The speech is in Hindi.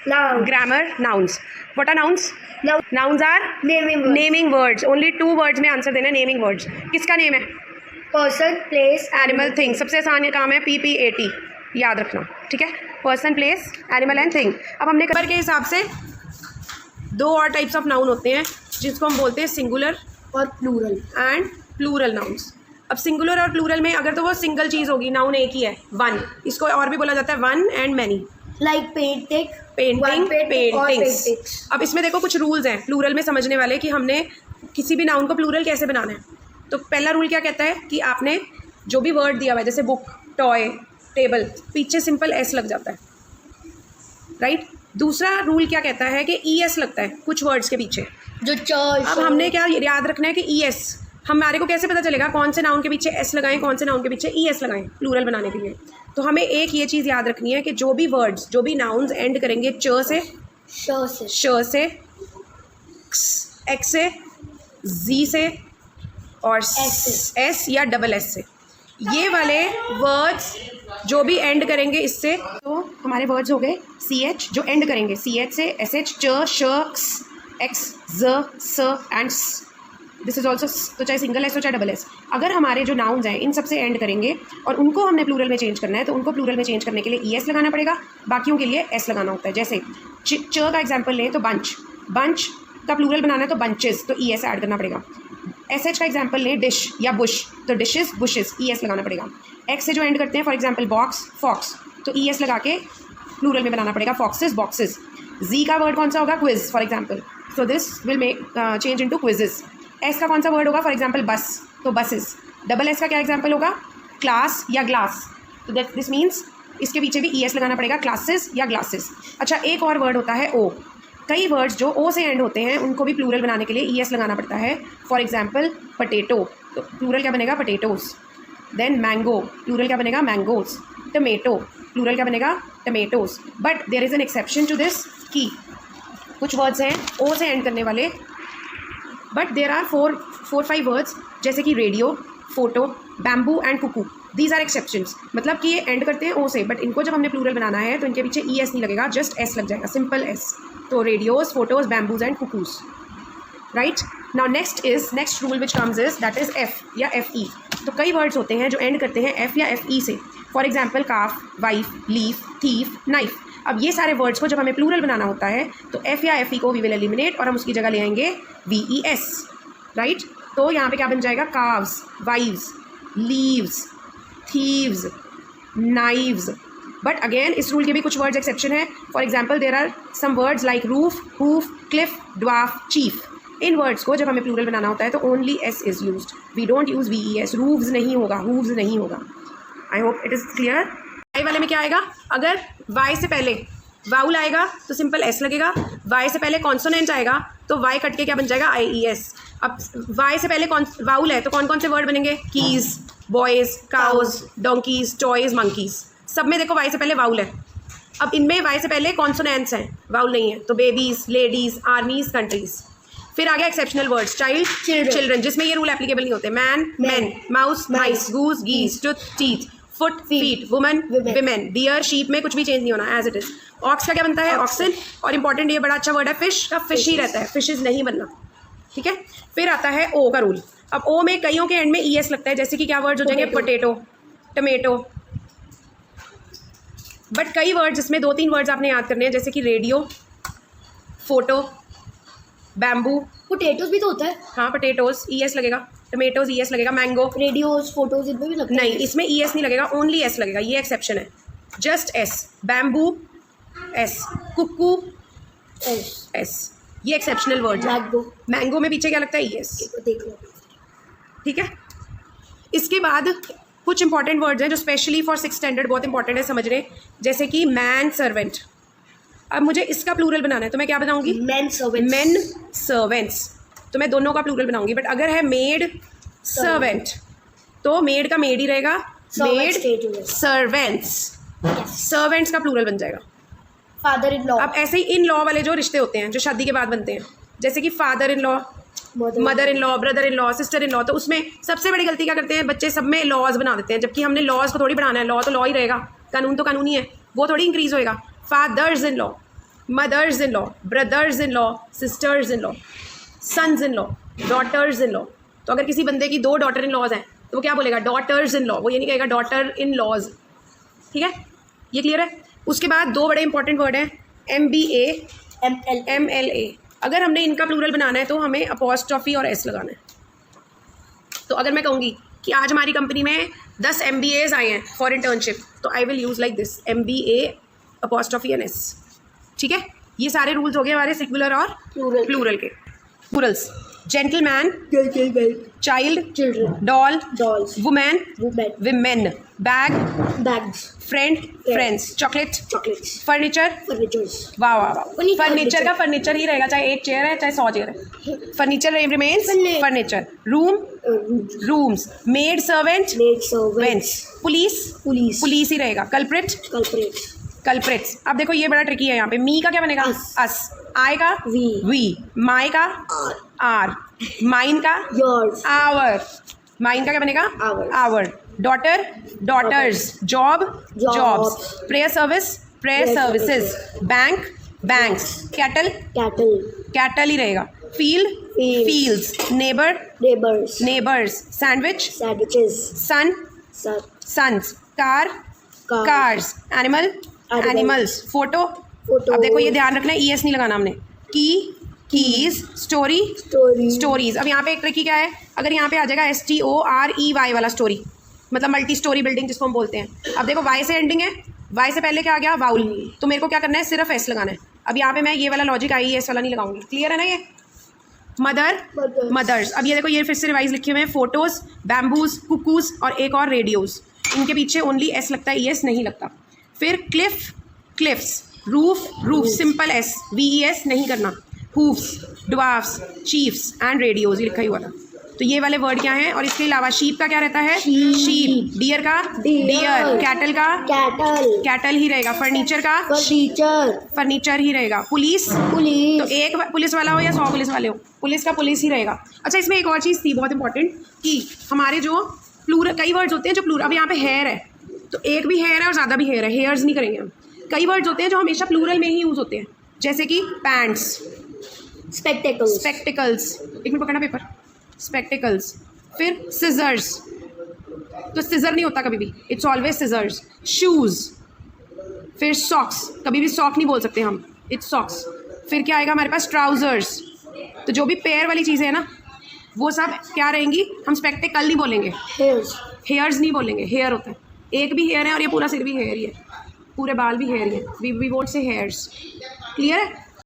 Noun. Grammar, nouns. What are nouns? Nouns are Naming words. words. Only 2 words में आंसर देना है. Naming words. किसका नेम है? Person, place, Animal, thing. सबसे आसान काम है PPAT. याद रखना, ठीक है. Person, place, animal and thing. अब हमने कवर के हिसाब से 2 और टाइप्स ऑफ नाउन होते हैं जिसको हम बोलते हैं सिंगुलर और प्लूरल एंड प्लूरल नाउन्स. अब सिंगुलर और प्लूरल में अगर तो वो सिंगल चीज़ होगी, नाउन एक ही है, वन. इसको और भी बोला जाता है one and many. Like painting. Paintings. अब इसमें देखो कुछ रूल्स हैं प्लूरल में समझने वाले कि हमने किसी भी नाउन को प्लूरल कैसे बनाना है. तो पहला रूल क्या कहता है कि आपने जो भी वर्ड दिया हुआ है, जैसे बुक, टॉय, टेबल, पीछे सिंपल एस लग जाता है, राइट. दूसरा रूल क्या कहता है कि ई एस लगता है कुछ वर्ड्स के पीछे. जो चर्च. अब हमने क्या याद रखना है कि ई एस, हमारे को कैसे पता चलेगा कौन से नाउन के पीछे एस लगाएं, कौन से नाउन के पीछे ई एस लगाएं प्लूरल बनाने के लिए. तो हमें एक ये चीज़ याद रखनी है कि जो भी वर्ड्स, जो भी नाउन्स एंड करेंगे च से, श से, एक्स से, जी से और एस या डबल एस से, ये वाले वर्ड्स जो भी एंड करेंगे इससे, तो हमारे वर्ड्स हो गए सी एच जो एंड करेंगे सी एच से, एस एच, च, श, एक्स, ज, स एंड स. दिस इज ऑल्सो, तो चाहे सिंगल एस हो चाहे डबल एस. अगर हमारे जो नाउन्स हैं इन सबसे एंड करेंगे और उनको हमने प्लूरल में चेंज करना है, तो उनको प्लूरल में चेंज करने के लिए ई एस लगाना पड़ेगा, बाकियों के लिए एस लगाना होता है. जैसे च का एग्जाम्पल लें तो बंच, बंच का प्लूरल बनाना है तो बंचेस, तो ई एस ऐड करना पड़ेगा. एस एच का एग्जाम्पल लें डिश या बुश, तो डिशेस, बुशेस, ई एस लगाना पड़ेगा. एक्स से जो एंड करते हैं, फॉर एग्जाम्पल बॉक्स, फॉक्स, तो ई एस लगा के प्लूरल में बनाना पड़ेगा, फॉक्सेस, बॉक्सेस. जी का वर्ड कौन सा होगा? Quiz, for example, so this will make change into quizzes. S का कौन सा वर्ड होगा? फॉर एग्जाम्पल बस, तो बसेस. डबल एस का क्या एग्जाम्पल होगा? क्लास या ग्लास, तो दैट दिस मीन्स इसके पीछे भी ई एस लगाना पड़ेगा, क्लासेस या ग्लासेस. अच्छा, एक और वर्ड होता है ओ. कई वर्ड्स जो ओ से एंड होते हैं उनको भी प्लूरल बनाने के लिए ई एस लगाना पड़ता है. फॉर एग्जाम्पल पटेटो, तो प्लूरल क्या बनेगा? पटेटोज. देन मैंगो, प्लूरल क्या बनेगा? मैंगोज. टमेटो, प्लूरल क्या बनेगा? Tomatoes. But there is an exception to this कि कुछ वर्ड्स हैं ओ से एंड करने वाले, बट देर आर 4-5 वर्ड्स, जैसे कि radio, photo, bamboo and cuckoo. These are exceptions. मतलब कि ये एंड करते हैं ओ से, बट इनको जब हमने प्लूरल बनाना है तो इनके पीछे ई एस नहीं लगेगा, जस्ट एस लग जाएगा, सिंपल एस. तो radios, photos, bamboos and cuckoos, right. Now next rule which comes is that is F या एफ ई. तो कई वर्ड्स होते हैं जो एंड करते हैं एफ या एफ ई से. For example calf, wife, leaf, thief, knife. अब ये सारे वर्ड्स को जब हमें प्लूरल बनाना होता है तो एफ या एफ ई को वी विल एलिमिनेट और हम उसकी जगह ले आएंगे वी ई एस, राइट. तो यहाँ पे क्या बन जाएगा? Calves, wives, leaves, thieves, knives. But again इस रूल के भी कुछ वर्ड्स एक्सेप्शन है. For example there are some words like roof, hoof, cliff, dwarf, chief. इन वर्ड्स को जब हमें प्लूरल बनाना होता है तो only S is used, we don't use V E S. Rooves नहीं होगा, हूव्स नहीं होगा. I hope it is clear. Y वाले में क्या आएगा? अगर वाई से पहले वाउल आएगा तो सिंपल एस लगेगा. वाई से पहले कॉन्सोनेंट आएगा तो वाई कट के क्या बन जाएगा? आई ई एस. अब वाई से पहले वाउल है तो कौन कौन से वर्ड बनेंगे? Keys, boys, cows, donkeys, toys, monkeys. सब में देखो वाई से पहले वाउल है. अब इनमें वाई से पहले कॉन्सोनेंट्स हैं, वाउल नहीं है, तो बेबीज़, लेडीज़, आर्मीज़, कंट्रीज़. फिर आ गया एक्सेप्शनल वर्ड, चाइल्ड, चिल्ड्रन, जिसमें ये रूल एप्लीकेबल नहीं होते. Man, man, mouse, mice, goose, geese, tooth, teeth, foot, feet, woman, women, deer, sheep में कुछ भी चेंज नहीं होना, एज इट इज. ऑक्स का क्या बनता है? ऑक्सन. और इंपॉर्टेंट, ये बड़ा अच्छा वर्ड है, फिश का फिश ही रहता है, फिशेज नहीं बनना, ठीक है. फिर आता है ओ का रूल. अब ओ में कईयों के एंड में ई एस लगता है, जैसे कि क्या वर्ड्स हो जाएंगे? Potato, tomato. बट कई वर्ड जिसमें 2-3 वर्ड्स आपने याद करने हैं, जैसे कि रेडियो, फोटो, बैम्बू. पोटैटोज भी तो होता है. हाँ, पोटैटोज ई एस लगेगा, टमेटोज ई एस लगेगा, मैंगो. रेडियोज, फोटोज इनमें भी लगता है. नहीं, इसमें ई एस नहीं लगेगा, ओनली एस लगेगा, ये एक्सेप्शन है, just S. Bamboo S, cuckoo S, ये एक्सेप्शनल वर्ड है. मैंगो में पीछे क्या लगता है? E S. देख लो, ठीक है. इसके बाद कुछ इंपॉर्टेंट वर्ड्स हैं जो स्पेशली फॉर 6th स्टैंडर्ड बहुत इंपॉर्टेंट है समझने, जैसे कि मैन सर्वेंट. अब मुझे इसका प्लूरल बनाना है तो मैं क्या बनाऊंगी? Main servants. मेन सर्वेंट्स, तो मैं दोनों का प्लूरल बनाऊंगी. बट अगर है मेड सर्वेंट तो मेड का मेड ही रहेगा, मेड सर्वेंट्स. सर्वेंट्स का प्लूरल बन जाएगा फादर इन लॉ. अब ऐसे ही इन लॉ वाले जो रिश्ते होते हैं जो शादी के बाद बनते हैं, जैसे कि father in law, mother in law, brother in law, sister in law, तो उसमें सबसे बड़ी गलती क्या करते हैं बच्चे? सब में लॉज बना देते हैं, जबकि हमने लॉज को थोड़ी बढ़ाना है. लॉ तो लॉ ही रहेगा, कानून तो कानून ही है, वो थोड़ी इंक्रीज होएगा. Fathers in law, mothers in law, brothers in law, sisters in law, sons in law, daughters in law. तो अगर किसी बंदे की 2 डॉटर इन लॉज हैं तो वो क्या बोलेगा? डॉटर्स इन लॉ, वो ये नहीं कहेगा डॉटर इन लॉज। ठीक है, ये क्लियर है? उसके बाद 2 बड़े इंपॉर्टेंट वर्ड हैं, MBA, MLA। अगर हमने इनका प्लूरल बनाना है तो हमें अपॉस्ट्रॉफी और S लगाना है। तो अगर मैं कहूँगी कि आज हमारी कंपनी में 10 MBAs आए हैं फॉर इंटर्नशिप, तो I will use like this, MBA apostrophe and S। ठीक है, ये सारे रूल्स हो गए हमारे सिंगुलर और प्लूरल के। Plurals, gentleman, child, children, doll, dolls, women, women, women, bag, bags, friend, friends, chocolate, chocolates, furniture, furnitures, वाह वाह वाह, नहीं, फर्नीचर का फर्नीचर ही रहेगा, चाहे एक चेयर है चाहे 100 चेयर है, furniture remains furniture. Room, rooms, maid, servant, maid, servants, police, police, police ही रहेगा, कल्प्रिट, कल्प्रिट्स, कल्प्रिट्स। अब देखो ये बड़ा ट्रिकी है यहाँ पे, मी का क्या बनेगा? Us. अस, आई का वी, माई का आर, माइन का योर्स, आवर, माइन का क्या बनेगा? Ours. Our, daughter, daughters, job, Jobs. Jobs, prayer service, prayer Prayer services, bank, banks, cattle, cattle, cattle ही रहेगा, field, Fields. Fields, neighbour, neighbours, neighbours, sandwich, sandwiches, son, sons, car, Cars. Cars, animal, Animals. Animals, photo. Photos. अब देखो ये ध्यान रखना है, ES नहीं लगाना हमने। की, कीज, स्टोरी, स्टोरी, स्टोरीज। अब यहाँ पे एक ट्रिकी क्या है, अगर यहाँ पे आ जाएगा STOREY वाला स्टोरी, मतलब मल्टी स्टोरी बिल्डिंग जिसको हम बोलते हैं। अब देखो Y से एंडिंग है, Y से पहले क्या आ गया? वाउल। तो मेरे को क्या करना है? सिर्फ S लगाना है। अब यहाँ पे मैं ये वाला लॉजिक IES वाला नहीं लगाऊंगी। क्लियर है ना ये? Mother, mothers. अब ये देखो ये फिर से रिवाइज लिखे हुए हैं, फोटोज, बैम्बूज, कुकूज और एक और रेडियोज। इनके पीछे ओनली S लगता है, ES नहीं लगता। फिर Cliff, cliffs, roof, roof, simple S, VES नहीं करना। Hoofs, dwarfs, chiefs and radios, ये लिखा ही हुआ था। तो ये वाले वर्ड क्या हैं? और इसके अलावा शीप का क्या रहता है? शीप। डियर का डियर, कैटल का कैटल, कैटल ही रहेगा, फर्नीचर का फर्नीचर, फर्नीचर ही रहेगा, पुलिस तो पुलिस, एक पुलिस वाला हो या 100 पुलिस वाले हो, पुलिस का पुलिस ही रहेगा। अच्छा, इसमें एक और चीज़ थी बहुत इंपॉर्टेंट कि हमारे जो प्लूरल, कई वर्ड्स होते हैं जो प्लूरल, अब यहाँ पे हेयर है तो एक भी हेयर है और ज़्यादा भी हेयर है, हेयर्स नहीं करेंगे हम। कई वर्ड्स होते हैं जो हमेशा प्लूरल में ही यूज़ होते हैं, जैसे कि पैंट्स, स्पेक्टेकल्स, स्पेक्टिकल्स, एक मिनट पकड़ना पेपर, स्पेक्टिकल्स। फिर सिजर्स, तो सिजर नहीं होता कभी भी, इट्स ऑलवेज सिजर्स। शूज़, फिर सॉक्स, कभी भी सॉक नहीं बोल सकते हम, इट्स सॉक्स। फिर क्या आएगा हमारे पास? ट्राउजर्स। तो जो भी पेयर वाली चीज़ें हैं ना वो सब क्या रहेंगी? हम स्पेक्टिकल नहीं बोलेंगे, हेयर्स, हेयर्स नहीं बोलेंगे, हेयर होता है, एक भी हेयर है और ये पूरा सिर भी हेयर ही है, पूरे बाल भी हेयर ही है, we won't say hairs. Clear है?